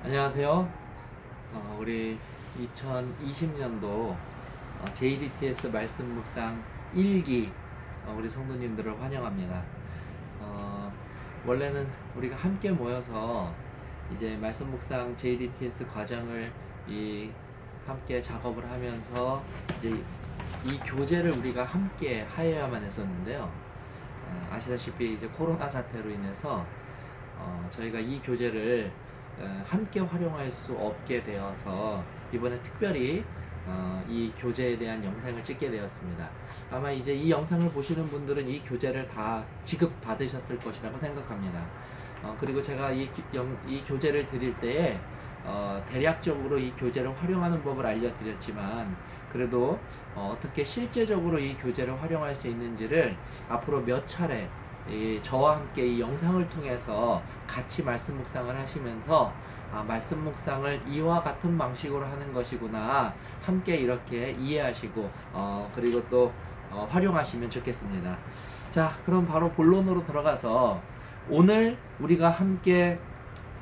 안녕하세요. 우리 2020년도 JDTS 말씀 묵상 1기 우리 성도님들을 환영합니다. 원래는 우리가 함께 모여서 이제 말씀 묵상 JDTS 과정을 함께 작업을 하면서 이제 이 교제를 우리가 함께 하여야만 했었는데요. 아시다시피 이제 코로나 사태로 인해서 저희가 이 교제를 함께 활용할 수 없게 되어서 이번에 특별히 이 교제에 대한 영상을 찍게 되었습니다. 아마 이제 이 영상을 보시는 분들은 이 교제를 다 지급받으셨을 것이라고 생각합니다. 그리고 제가 이 교제를 드릴 때에 대략적으로 이 교제를 활용하는 법을 알려드렸지만, 그래도 어떻게 실제적으로 이 교제를 활용할 수 있는지를 앞으로 몇 차례 저와 함께 이 영상을 통해서 같이 말씀 묵상을 하시면서 말씀 묵상을 이와 같은 방식으로 하는 것이구나, 함께 이렇게 이해하시고 그리고 또 활용하시면 좋겠습니다. 자, 그럼 바로 본론으로 들어가서 오늘 우리가 함께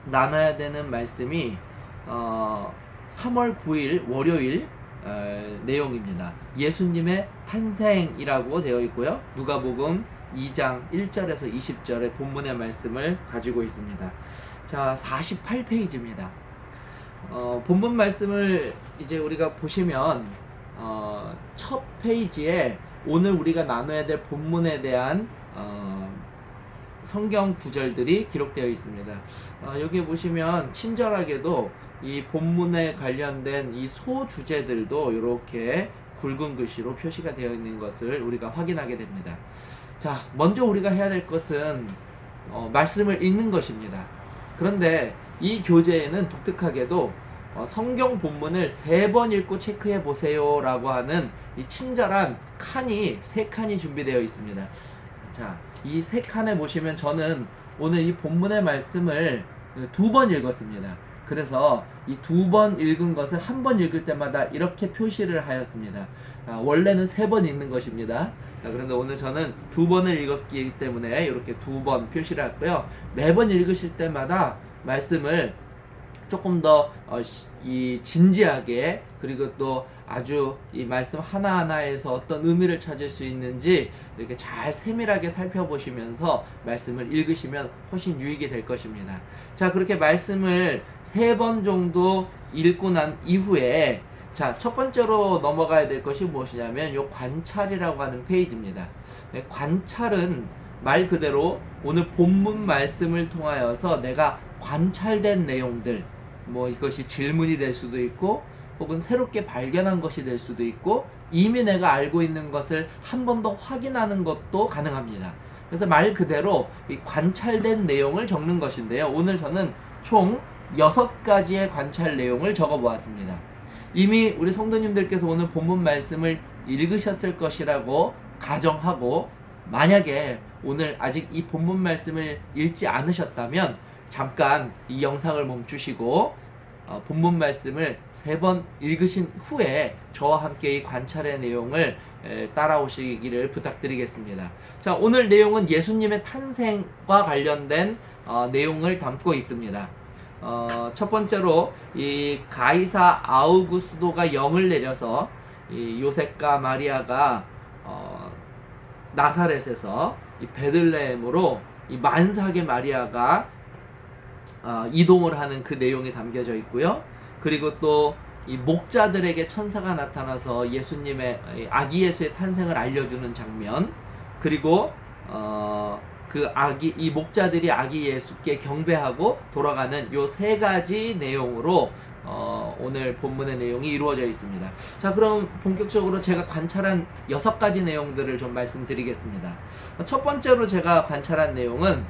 나눠야 되는 말씀이 3월 9일 월요일 내용입니다. 예수님의 탄생이라고 되어 있고요. 누가복음 2장 1절에서 20절의 본문의 말씀을 가지고 있습니다. 자, 48페이지입니다. 본문 말씀을 이제 우리가 보시면 첫 페이지에 오늘 우리가 나눠야 될 본문에 대한 성경 구절들이 기록되어 있습니다. 여기 보시면 친절하게도 이 본문에 관련된 이 소주제들도 이렇게 굵은 글씨로 표시가 되어 있는 것을 우리가 확인하게 됩니다. 자, 먼저 우리가 해야 될 것은 말씀을 읽는 것입니다. 그런데 이 교재에는 독특하게도 성경 본문을 3번 읽고 체크해 보세요 라고 하는 이 친절한 칸이 3칸이 준비되어 있습니다. 자, 이 3칸에 보시면 저는 오늘 이 본문의 말씀을 2번 읽었습니다. 그래서 이 2번 읽은 것을 한 번 읽을 때마다 이렇게 표시를 하였습니다. 원래는 3번 읽는 것입니다. 그런데 오늘 저는 2번을 읽었기 때문에 이렇게 2번 표시를 했고요. 매번 읽으실 때마다 말씀을 조금 더 진지하게, 그리고 또 아주 이 말씀 하나하나에서 어떤 의미를 찾을 수 있는지 이렇게 잘 세밀하게 살펴보시면서 말씀을 읽으시면 훨씬 유익이 될 것입니다. 자, 그렇게 말씀을 3번 정도 읽고 난 이후에, 자, 첫 번째로 넘어가야 될 것이 무엇이냐면 요 관찰이라고 하는 페이지입니다. 관찰은 말 그대로 오늘 본문 말씀을 통하여서 내가 관찰된 내용들, 뭐 이것이 질문이 될 수도 있고 혹은 새롭게 발견한 것이 될 수도 있고 이미 내가 알고 있는 것을 한 번 더 확인하는 것도 가능합니다. 그래서 말 그대로 이 관찰된 내용을 적는 것인데요. 오늘 저는 총 6가지의 관찰 내용을 적어 보았습니다. 이미 우리 성도님들께서 오늘 본문 말씀을 읽으셨을 것이라고 가정하고, 만약에 오늘 아직 이 본문 말씀을 읽지 않으셨다면 잠깐 이 영상을 멈추시고 본문 말씀을 3번 읽으신 후에 저와 함께 이 관찰의 내용을 따라오시기를 부탁드리겠습니다. 자, 오늘 내용은 예수님의 탄생과 관련된 내용을 담고 있습니다. 첫 번째로 이 가이사 아우구스도가 영을 내려서 이 요셉과 마리아가 나사렛에서 이 베들레헴으로 이 만삭의 마리아가 이동을 하는 그 내용이 담겨져 있고요. 그리고 또 이 목자들에게 천사가 나타나서 예수님의 아기 예수의 탄생을 알려주는 장면, 그리고 이 목자들이 아기 예수께 경배하고 돌아가는 요 3가지 내용으로 오늘 본문의 내용이 이루어져 있습니다. 자, 그럼 본격적으로 제가 관찰한 6가지 내용들을 좀 말씀드리겠습니다. 첫 번째로 제가 관찰한 내용은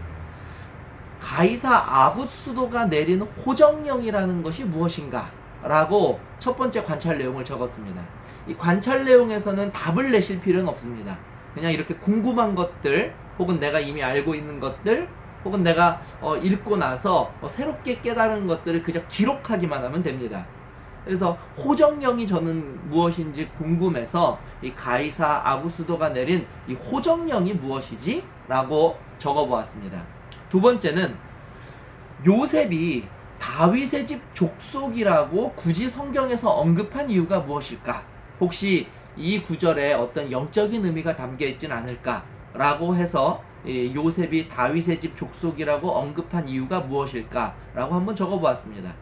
가이사 아구스도가 내린 호정령이라는 것이 무엇인가 라고 첫 번째 관찰 내용을 적었습니다. 이 관찰 내용에서는 답을 내실 필요는 없습니다. 그냥 이렇게 궁금한 것들, 혹은 내가 이미 알고 있는 것들, 혹은 내가 읽고 나서 새롭게 깨달은 것들을 그저 기록하기만 하면 됩니다. 그래서 호정령이 저는 무엇인지 궁금해서 이 가이사 아구스도가 내린 이 호정령이 무엇이지? 라고 적어보았습니다. 두 번째는 요셉이 다윗의 집 족속이라고 굳이 성경에서 언급한 이유가 무엇일까? 혹시 이 구절에 어떤 영적인 의미가 담겨 있진 않을까? 라고 해서 요셉이 다윗의 집 족속이라고 언급한 이유가 무엇일까? 라고 한번 적어보았습니다.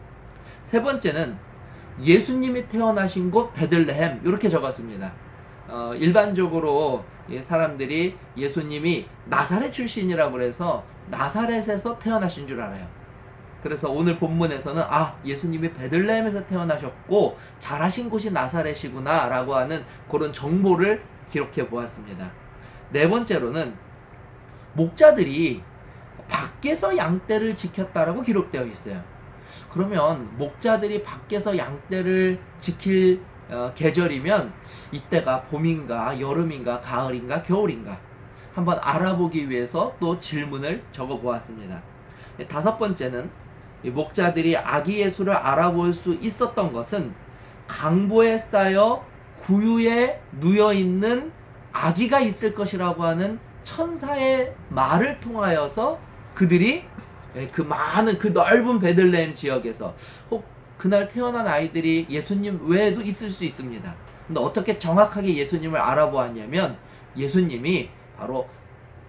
세 번째는 예수님이 태어나신 곳 베들레헴 이렇게 적었습니다. 일반적으로 사람들이 예수님이 나사렛 출신이라고 해서 나사렛에서 태어나신 줄 알아요. 그래서 오늘 본문에서는 예수님이 베들레헴에서 태어나셨고 자라신 곳이 나사렛이구나 라고 하는 그런 정보를 기록해 보았습니다. 네 번째로는 목자들이 밖에서 양떼를 지켰다라고 기록되어 있어요. 그러면 목자들이 밖에서 양떼를 지킬 계절이면 이때가 봄인가 여름인가 가을인가 겨울인가 한번 알아보기 위해서 또 질문을 적어 보았습니다. 다섯 번째는 목자들이 아기 예수를 알아볼 수 있었던 것은 강보에 쌓여 구유에 누여 있는 아기가 있을 것이라고 하는 천사의 말을 통하여서 그들이 그 많은 그 넓은 베들레헴 지역에서 혹 그날 태어난 아이들이 예수님 외에도 있을 수 있습니다. 근데 어떻게 정확하게 예수님을 알아보았냐면 예수님이 바로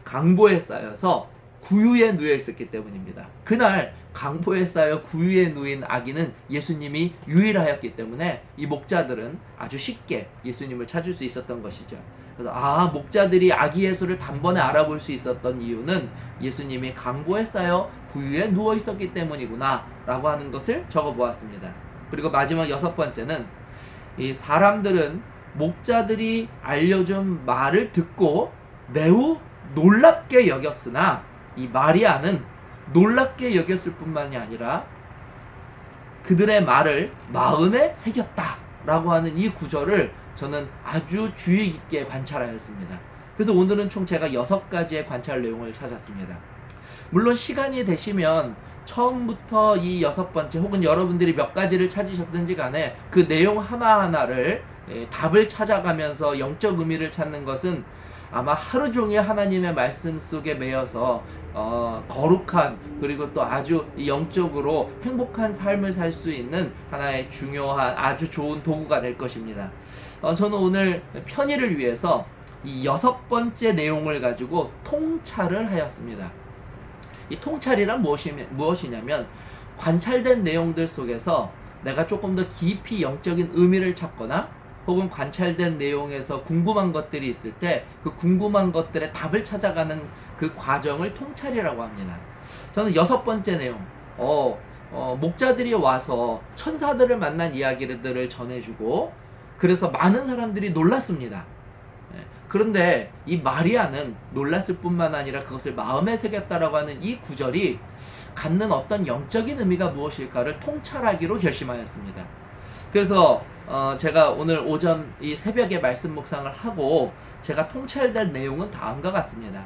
강보에 쌓여서 구유에 누워 있었기 때문입니다. 그날 강보에 쌓여 구유에 누인 아기는 예수님이 유일하였기 때문에 이 목자들은 아주 쉽게 예수님을 찾을 수 있었던 것이죠. 그래서 목자들이 아기 예수를 단번에 알아볼 수 있었던 이유는 예수님이 강보에 쌓여 구유에 누워 있었기 때문이구나 라고 하는 것을 적어 보았습니다. 그리고 마지막 여섯 번째는 이 사람들은 목자들이 알려준 말을 듣고 매우 놀랍게 여겼으나 이 마리아는 놀랍게 여겼을 뿐만이 아니라 그들의 말을 마음에 새겼다 라고 하는 이 구절을 저는 아주 주의 깊게 관찰하였습니다. 그래서 오늘은 총 제가 6가지의 관찰 내용을 찾았습니다. 물론 시간이 되시면 처음부터 이 6번째 혹은 여러분들이 몇 가지를 찾으셨든지 간에 그 내용 하나하나를 답을 찾아가면서 영적 의미를 찾는 것은 아마 하루 종일 하나님의 말씀 속에 매여서 거룩한 그리고 또 아주 영적으로 행복한 삶을 살 수 있는 하나의 중요한 아주 좋은 도구가 될 것입니다. 저는 오늘 편의를 위해서 이 6번째 내용을 가지고 통찰을 하였습니다. 이 통찰이란 무엇이냐면 관찰된 내용들 속에서 내가 조금 더 깊이 영적인 의미를 찾거나 혹은 관찰된 내용에서 궁금한 것들이 있을 때 그 궁금한 것들의 답을 찾아가는 그 과정을 통찰이라고 합니다. 저는 6번째 내용, 목자들이 와서 천사들을 만난 이야기들을 전해주고 그래서 많은 사람들이 놀랐습니다. 그런데 이 마리아는 놀랐을 뿐만 아니라 그것을 마음에 새겼다라고 하는 이 구절이 갖는 어떤 영적인 의미가 무엇일까를 통찰하기로 결심하였습니다. 그래서 제가 오늘 오전 이 새벽에 말씀 묵상을 하고 제가 통찰될 내용은 다음과 같습니다.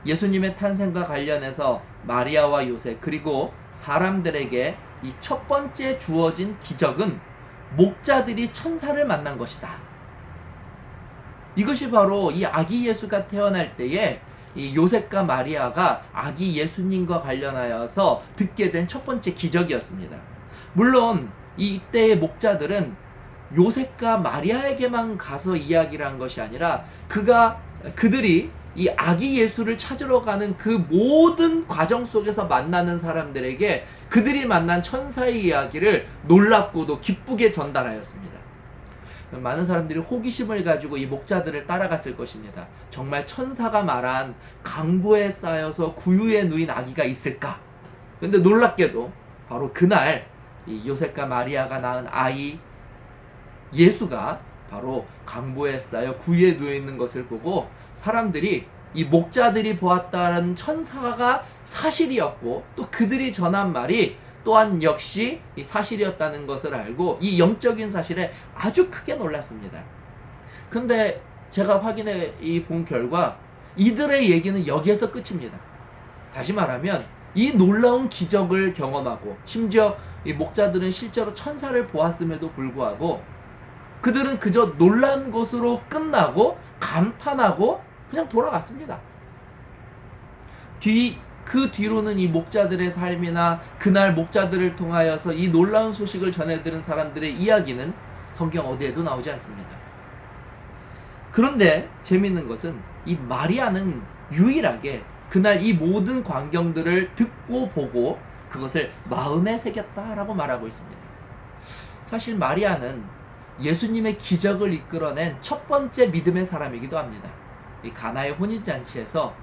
예수님의 탄생과 관련해서 마리아와 요셉 그리고 사람들에게 이 첫 번째 주어진 기적은 목자들이 천사를 만난 것이다. 이것이 바로 이 아기 예수가 태어날 때에 이 요셉과 마리아가 아기 예수님과 관련하여서 듣게 된 첫 번째 기적이었습니다. 물론 이때의 목자들은 요셉과 마리아에게만 가서 이야기를 한 것이 아니라 그들이 이 아기 예수를 찾으러 가는 그 모든 과정 속에서 만나는 사람들에게 그들이 만난 천사의 이야기를 놀랍고도 기쁘게 전달하였습니다. 많은 사람들이 호기심을 가지고 이 목자들을 따라갔을 것입니다. 정말 천사가 말한 강보에 쌓여서 구유에 누인 아기가 있을까? 그런데 놀랍게도 바로 그날 이 요셉과 마리아가 낳은 아이 예수가 바로 강보에 쌓여 구유에 누워 있는 것을 보고 사람들이 이 목자들이 보았다는 천사가 사실이었고 또 그들이 전한 말이 또한 역시 이 사실이었다는 것을 알고 이 영적인 사실에 아주 크게 놀랐습니다. 근데 제가 확인해 본 결과 이들의 얘기는 여기에서 끝입니다. 다시 말하면 이 놀라운 기적을 경험하고 심지어 이 목자들은 실제로 천사를 보았음에도 불구하고 그들은 그저 놀란 것으로 끝나고 감탄하고 그냥 돌아갔습니다. 그 뒤로는 이 목자들의 삶이나 그날 목자들을 통하여서 이 놀라운 소식을 전해들은 사람들의 이야기는 성경 어디에도 나오지 않습니다. 그런데 재밌는 것은 이 마리아는 유일하게 그날 이 모든 광경들을 듣고 보고 그것을 마음에 새겼다라고 말하고 있습니다. 사실 마리아는 예수님의 기적을 이끌어낸 첫 번째 믿음의 사람이기도 합니다. 이 가나의 혼인잔치에서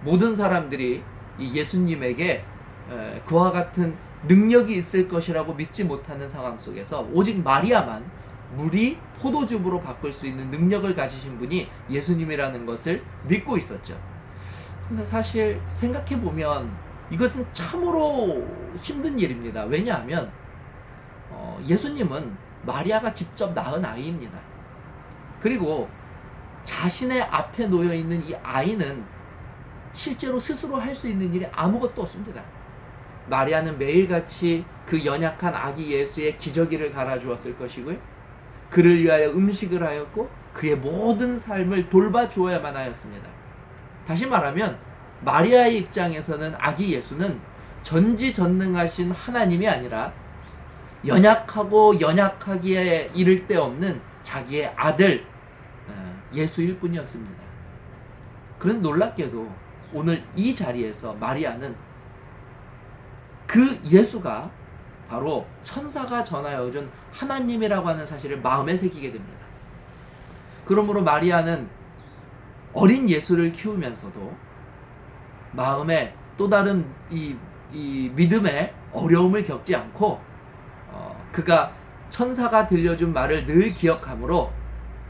모든 사람들이 이 예수님에게 그와 같은 능력이 있을 것이라고 믿지 못하는 상황 속에서 오직 마리아만 물이 포도즙으로 바꿀 수 있는 능력을 가지신 분이 예수님이라는 것을 믿고 있었죠. 근데 사실 생각해보면 이것은 참으로 힘든 일입니다. 왜냐하면 예수님은 마리아가 직접 낳은 아이입니다. 그리고 자신의 앞에 놓여있는 이 아이는 실제로 스스로 할 수 있는 일이 아무것도 없습니다. 마리아는 매일같이 그 연약한 아기 예수의 기저귀를 갈아주었을 것이고요. 그를 위하여 음식을 하였고 그의 모든 삶을 돌봐주어야만 하였습니다. 다시 말하면 마리아의 입장에서는 아기 예수는 전지전능하신 하나님이 아니라 연약하고 연약하기에 이를 데 없는 자기의 아들 예수일 뿐이었습니다. 그런 놀랍게도 오늘 이 자리에서 마리아는 그 예수가 바로 천사가 전하여준 하나님이라고 하는 사실을 마음에 새기게 됩니다. 그러므로 마리아는 어린 예수를 키우면서도 마음에 또 다른 이 믿음의 어려움을 겪지 않고 그가 천사가 들려준 말을 늘 기억하므로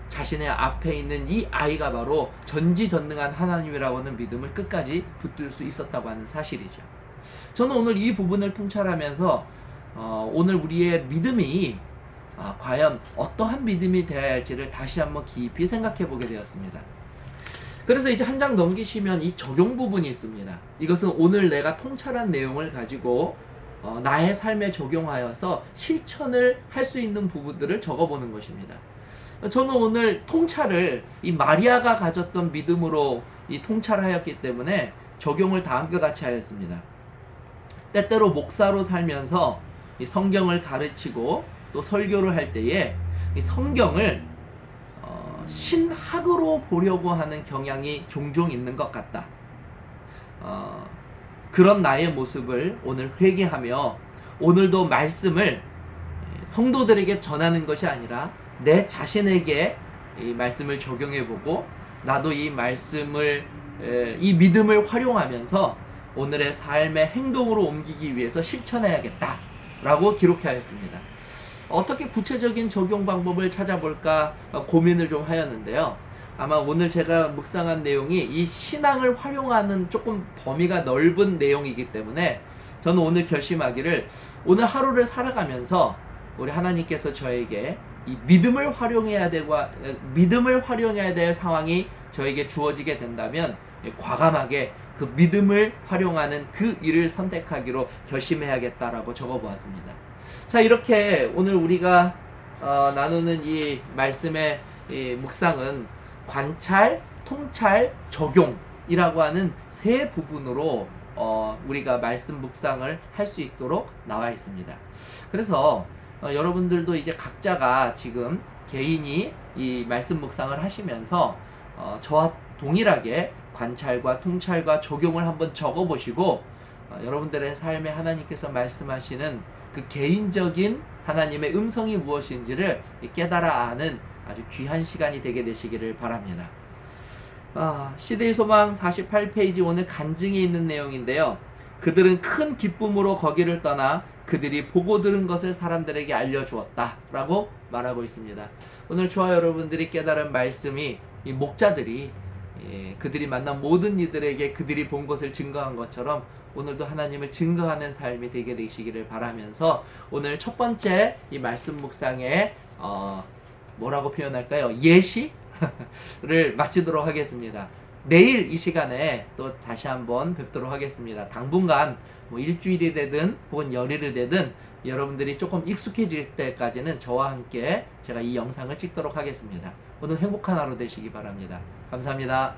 자신의 앞에 있는 이 아이가 바로 전지전능한 하나님이라고 하는 믿음을 끝까지 붙들 수 있었다고 하는 사실이죠. 저는 오늘 이 부분을 통찰하면서 오늘 우리의 믿음이 과연 어떠한 믿음이 되어야 할지를 다시 한번 깊이 생각해 보게 되었습니다. 그래서 이제 한 장 넘기시면 이 적용 부분이 있습니다. 이것은 오늘 내가 통찰한 내용을 가지고 나의 삶에 적용하여서 실천을 할 수 있는 부분들을 적어보는 것입니다. 저는 오늘 통찰을 이 마리아가 가졌던 믿음으로 이 통찰하였기 때문에 적용을 다음과 같이 하였습니다. 때때로 목사로 살면서 이 성경을 가르치고 또 설교를 할 때에 이 성경을 신학으로 보려고 하는 경향이 종종 있는 것 같다. 그런 나의 모습을 오늘 회개하며 오늘도 말씀을 성도들에게 전하는 것이 아니라 내 자신에게 이 말씀을 적용해보고 나도 이 말씀을 이 믿음을 활용하면서 오늘의 삶의 행동으로 옮기기 위해서 실천해야겠다 라고 기록하였습니다. 어떻게 구체적인 적용 방법을 찾아볼까 고민을 좀 하였는데요. 아마 오늘 제가 묵상한 내용이 이 신앙을 활용하는 조금 범위가 넓은 내용이기 때문에 저는 오늘 결심하기를 오늘 하루를 살아가면서 우리 하나님께서 저에게 이 믿음을 활용해야 될 상황이 저에게 주어지게 된다면 과감하게 그 믿음을 활용하는 그 일을 선택하기로 결심해야겠다라고 적어보았습니다. 자, 이렇게 오늘 우리가 나누는 이 말씀의 이 묵상은 관찰, 통찰, 적용이라고 하는 세 부분으로 우리가 말씀 묵상을 할 수 있도록 나와 있습니다. 그래서 여러분들도 이제 각자가 지금 개인이 이 말씀 묵상을 하시면서 저와 동일하게 관찰과 통찰과 적용을 한번 적어보시고 여러분들의 삶에 하나님께서 말씀하시는 그 개인적인 하나님의 음성이 무엇인지를 깨달아 아는 아주 귀한 시간이 되게 되시기를 바랍니다. 시대의 소망 48페이지 오늘 간증이 있는 내용인데요. 그들은 큰 기쁨으로 거기를 떠나 그들이 보고 들은 것을 사람들에게 알려주었다 라고 말하고 있습니다. 오늘 저와 여러분들이 깨달은 말씀이 이 목자들이 그들이 만난 모든 이들에게 그들이 본 것을 증거한 것처럼 오늘도 하나님을 증거하는 삶이 되게 되시기를 바라면서 오늘 첫 번째 이 말씀 묵상에 뭐라고 표현할까요? 예시를 마치도록 하겠습니다. 내일 이 시간에 또 다시 한번 뵙도록 하겠습니다. 당분간 뭐 일주일이 되든 혹은 열흘이 되든 여러분들이 조금 익숙해질 때까지는 저와 함께 제가 이 영상을 찍도록 하겠습니다. 오늘 행복한 하루 되시기 바랍니다. 감사합니다.